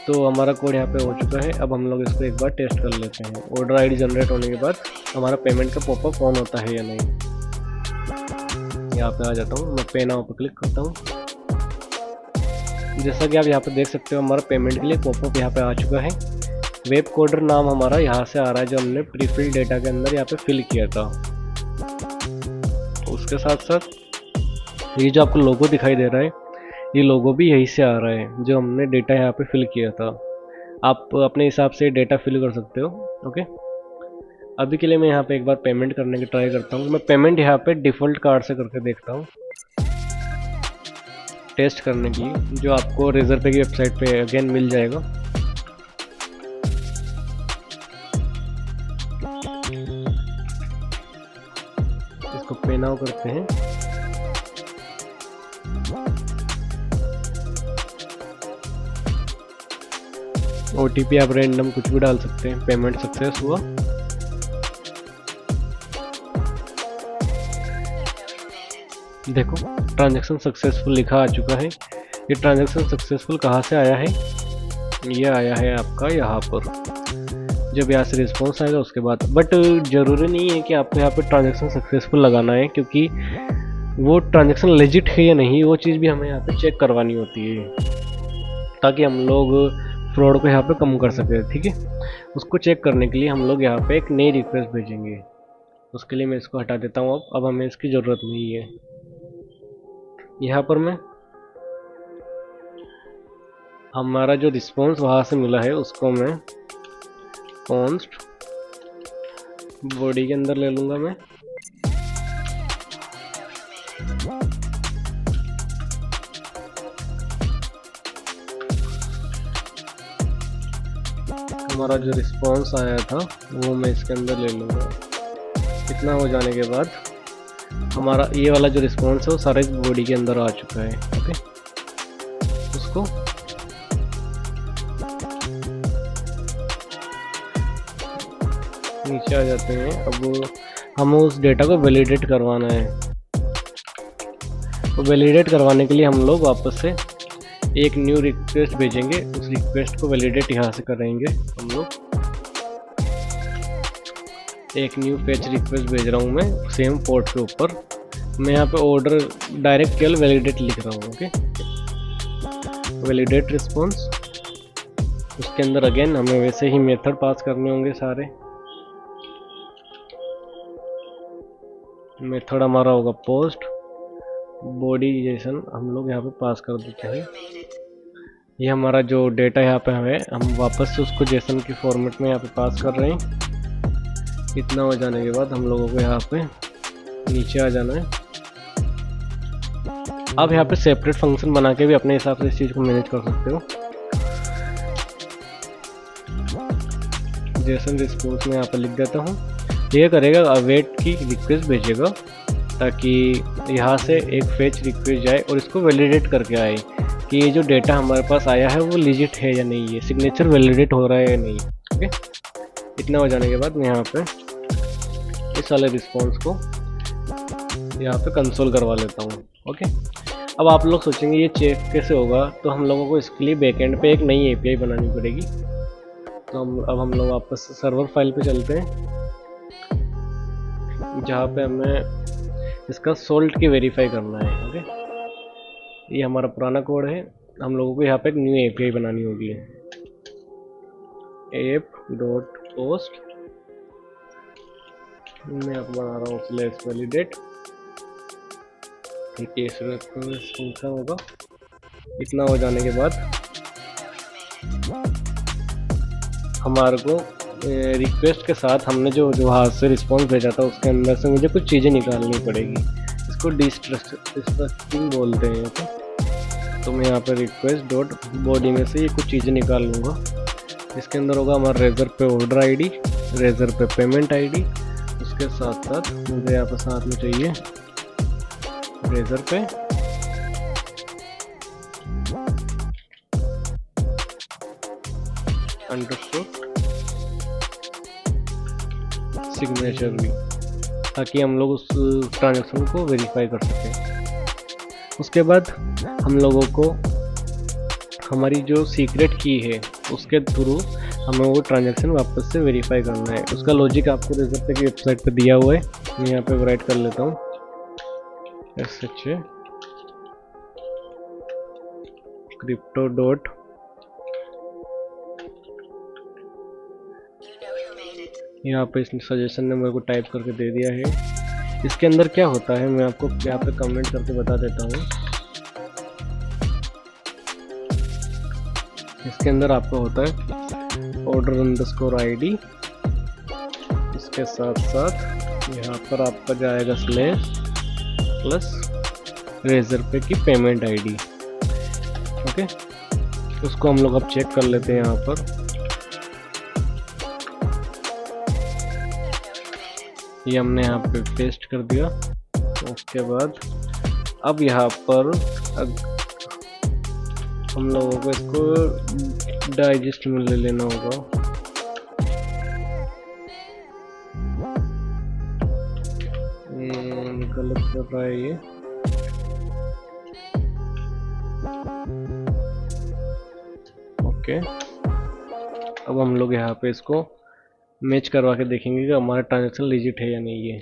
तो हमारा कोड यहाँ पे हो चुका है। अब हम लोग इसको एक बार टेस्ट कर लेते हैं। ऑर्डर आईडी जनरेट होने के बाद हमारा पेमेंट का पॉपअप ऑन होता है या नहीं। यहाँ पे आ जाता हूँ, मैं पे नाउ पे क्लिक करता हूँ। जैसा कि आप यहाँ पे देख सकते हो हमारा पेमेंट के लिए पॉपअप यहाँ पे आ चुका है। वेब कोडर नाम हमारा यहाँ से आ रहा है जो हमने प्रीफिल डेटा के अंदर यहाँ पे फिल किया था। उसके साथ साथ ये जो आपको लोगो दिखाई दे रहा है, ये लोगो भी यहीं से आ रहा है जो हमने डेटा यहाँ पे फिल किया था। आप अपने हिसाब से डेटा फिल कर सकते हो। ओके, अभी के लिए मैं यहाँ पे एक बार पेमेंट करने की ट्राई करता हूँ। मैं पेमेंट यहाँ पे डिफ़ॉल्ट कार्ड से करके देखता हूँ टेस्ट करने की, जो आपको रेजर पे की वेबसाइट पे अगेन मिल जाएगा। इसको पे नाउ करते हैं। OTP आप रैंडम कुछ भी डाल सकते हैं। पेमेंट सक्सेस हुआ। देखो ट्रांजैक्शन सक्सेसफुल लिखा आ चुका है। ये ट्रांजैक्शन सक्सेसफुल कहाँ से आया है? ये आया है आपका यहाँ पर, जब यहाँ से रिस्पॉन्स आएगा उसके बाद। बट ज़रूरी नहीं है कि आपको यहाँ पर ट्रांजैक्शन सक्सेसफुल लगाना है, क्योंकि वो ट्रांजैक्शन लेजिट है या नहीं वो चीज़ भी हमें यहाँ पे चेक करवानी होती है, ताकि हम लोग फ्रॉड को यहाँ पे कम कर सके। ठीक है, उसको चेक करने के लिए हम लोग यहाँ पे एक नई रिक्वेस्ट भेजेंगे। उसके लिए मैं इसको हटा देता हूँ। अब हमें इसकी ज़रूरत नहीं है। यहाँ पर मैं हमारा जो रिस्पॉन्स वहाँ से मिला है उसको मैं कॉन्स्ट बॉडी के अंदर ले लूँगा। मैं हमारा जो रिस्पॉन्स आया था वो मैं इसके अंदर ले लूँगा। इतना हो जाने के बाद हमारा ये वाला जो रिस्पॉन्स है वो सारे बॉडी के अंदर आ चुका है। ओके, उसको नीचे आ जाते हैं। अब हमें उस डेटा को वैलिडेट करवाना है। तो वैलिडेट करवाने के लिए हम लोग वापस से एक न्यू रिक्वेस्ट भेजेंगे। उस रिक्वेस्ट को वैलिडेट यहाँ से करेंगे हम लोग। एक न्यू फेच रिक्वेस्ट भेज रहा हूँ मैं सेम पोर्ट के ऊपर। मैं यहाँ पे ऑर्डर डायरेक्ट केवल वैलिडेट लिख रहा हूँ। Okay, validate response. उसके अंदर अगेन हमें वैसे ही मेथड पास करने होंगे सारे। मेथड हमारा होगा पोस्ट बॉडी जेसन, हम लोग यहाँ पे पास कर देते हैं। ये हमारा जो डेटा यहाँ पे है हम वापस से उसको जेसन की फॉर्मेट में यहाँ पे पास कर रहे हैं। इतना हो जाने के बाद हम लोगों को यहाँ पे नीचे आ जाना है। आप यहाँ पे सेपरेट फंक्शन बना के भी अपने हिसाब से इस चीज़ को मैनेज कर सकते हो। जेसन रिस्पॉन्स में यहाँ पे लिख देता हूँ। ये करेगा अवेट की रिक्वेस्ट भेजेगा, ताकि यहाँ से एक फेच रिक्वेस्ट जाए और इसको वैलिडेट करके आए कि ये जो डेटा हमारे पास आया है वो लीजिट है या नहीं है, सिग्नेचर वैलिडेट हो रहा है या नहीं। ओके, इतना हो जाने के बाद मैं यहाँ पे इस वाले रिस्पॉन्स को यहाँ पे कंसोल करवा लेता हूँ। ओके, अब आप लोग सोचेंगे ये चेक कैसे होगा, तो हम लोगों को इसके लिए बैकएंड पे एक नई एपीआई बनानी पड़ेगी। तो हम लोग वापस सर्वर फाइल पे चलते हैं, जहाँ पे हमें इसका सोल्ट की वेरीफाई करना है। ओके, ये हमारा पुराना कोड है, हम लोगों को यहाँ पे एक न्यू एपीआई बनानी होगी। app.post मैं आपको बना रहा हूँ स्लैश वैलिडेट, फंक्शन होगा। इतना हो जाने के बाद हमारे को रिक्वेस्ट के साथ हमने जो हाथ से रिस्पॉन्स भेजा था उसके अंदर से मुझे कुछ चीज़ें निकालनी पड़ेगी। इसको डिस्ट्रक्टिंग बोलते हैं। ओके, तो मैं यहाँ पर रिक्वेस्ट डॉट बॉडी में से ये कुछ चीज़ें निकाल लूँगा। इसके अंदर होगा हमारा रेजर पे ऑर्डर आईडी, रेजर पे पेमेंट आईडी, उसके साथ साथ मुझे यहाँ पर साथ में चाहिए रेजर पे अंडरस्कोर सिग्नेचर भी, ताकि हम लोग उस ट्रांजैक्शन को वेरीफाई कर सकें। उसके बाद हम लोगों को हमारी जो सीक्रेट की है उसके थ्रू हमें वो ट्रांजैक्शन वापस से वेरीफाई करना है। उसका लॉजिक आपको रेजर पे की वेबसाइट पे दिया हुआ है, मैं यहाँ पे राइट कर लेता हूँ SH क्रिप्टो डॉट यहाँ पे इसने सजेशन ने मेरे को टाइप करके दे दिया है। इसके अंदर क्या होता है मैं आपको यहाँ पे कमेंट करके बता देता हूँ। इसके अंदर आपका होता है ऑर्डर अंडरस्कोर आईडी, इसके साथ साथ यहाँ पर आपका जाएगा स्लैश प्लस रेजर पे की पेमेंट आईडी। ओके, उसको हम लोग अब चेक कर लेते हैं। यहाँ पर ये हमने यहाँ पे पेस्ट कर दिया। उसके बाद अब यहाँ पर हम लोगों को इसको डाइजेस्ट में ले लेना होगा। गलत कर रहा है ये। ओके, अब हम लोग यहाँ पे इसको मैच करवा के देखेंगे कि हमारा ट्रांजैक्शन लीजिट है या नहीं है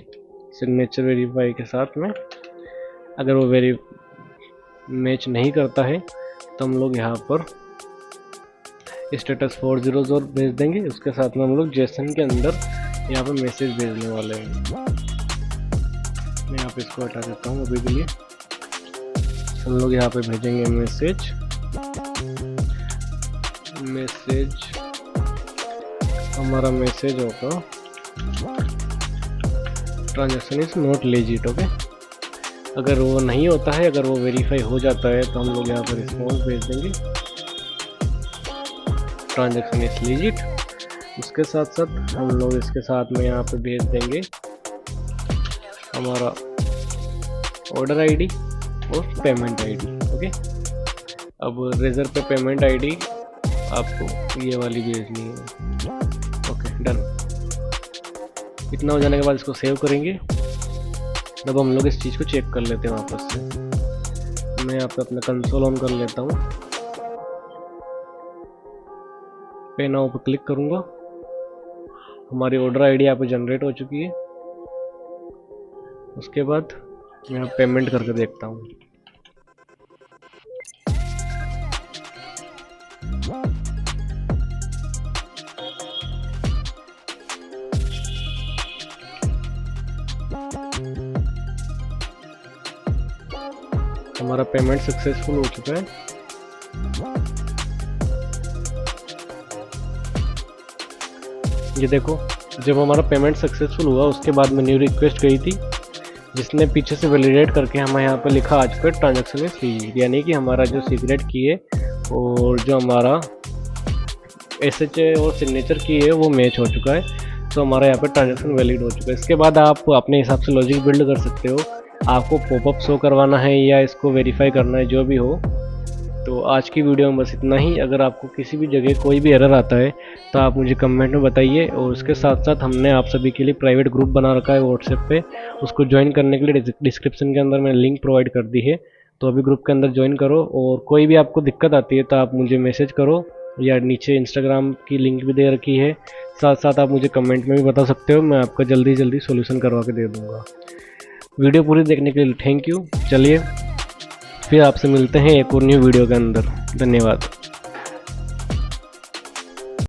सिग्नेचर वेरीफाई के साथ में। अगर वो मैच नहीं करता है तो हम लोग यहाँ पर स्टेटस 4 और भेज देंगे। उसके साथ में हम लोग जेसन के अंदर यहाँ पर मैसेज भेजने वाले हैं। मैं यहाँ पे इसको हटा देता हूँ अभी के लिए। हम लोग यहाँ पे भेजेंगे मैसेज हमारा मैसेज होगा transaction is not legit. Okay, अगर वो नहीं होता है, अगर वो वेरीफाई हो जाता है तो हम लोग यहाँ पर रिस्पॉन्स भेज देंगे ट्रांजैक्शन इज लेजिट। उसके साथ साथ हम लोग इसके साथ में यहाँ पे भेज देंगे हमारा ऑर्डर आईडी और पेमेंट आईडी। ओके, अब रेजर पे पेमेंट आईडी आपको ये वाली भेजनी है। Okay, done. इतना हो जाने के बाद इसको सेव करेंगे। अब हम लोग इस चीज़ को चेक कर लेते हैं वापस से। मैं यहाँ पे अपना कंसोल ऑन कर लेता हूँ, पे नाउ पे क्लिक करूँगा। हमारी ऑर्डर आईडी यहाँ पे जनरेट हो चुकी है। उसके बाद मैं पेमेंट करके देखता हूँ। हमारा पेमेंट सक्सेसफुल हो चुका है। ये देखो, जब हमारा पेमेंट सक्सेसफुल हुआ उसके बाद में न्यू रिक्वेस्ट गई थी जिसने पीछे से वैलिडेट करके हमें यहाँ पर लिखा आज का ट्रांजैक्शन इज लीजिट, यानी कि हमारा जो सीक्रेट की है और जो हमारा SH और सिग्नेचर की है वो मैच हो चुका है। तो हमारा यहाँ पर ट्रांजैक्शन वैलिड हो चुका है। इसके बाद आप अपने हिसाब से लॉजिक बिल्ड कर सकते हो। आपको पॉपअप शो करवाना है या इसको वेरीफाई करना है, जो भी हो तो आज की वीडियो में बस इतना ही। अगर आपको किसी भी जगह कोई भी एरर आता है तो आप मुझे कमेंट में बताइए, और उसके साथ साथ हमने आप सभी के लिए प्राइवेट ग्रुप बना रखा है व्हाट्सएप पे। उसको ज्वाइन करने के लिए डिस्क्रिप्शन के अंदर मैंने लिंक प्रोवाइड कर दी है, तो अभी ग्रुप के अंदर ज्वाइन करो। और कोई भी आपको दिक्कत आती है तो आप मुझे मैसेज करो, या नीचे इंस्टाग्राम की लिंक भी दे रखी है। साथ साथ आप मुझे कमेंट में भी बता सकते हो, मैं आपका जल्दी जल्दी सॉल्यूशन करवा के दे दूँगा। वीडियो पूरी देखने के लिए थैंक यू। चलिए फिर आपसे मिलते हैं एक और न्यू वीडियो के अंदर। धन्यवाद।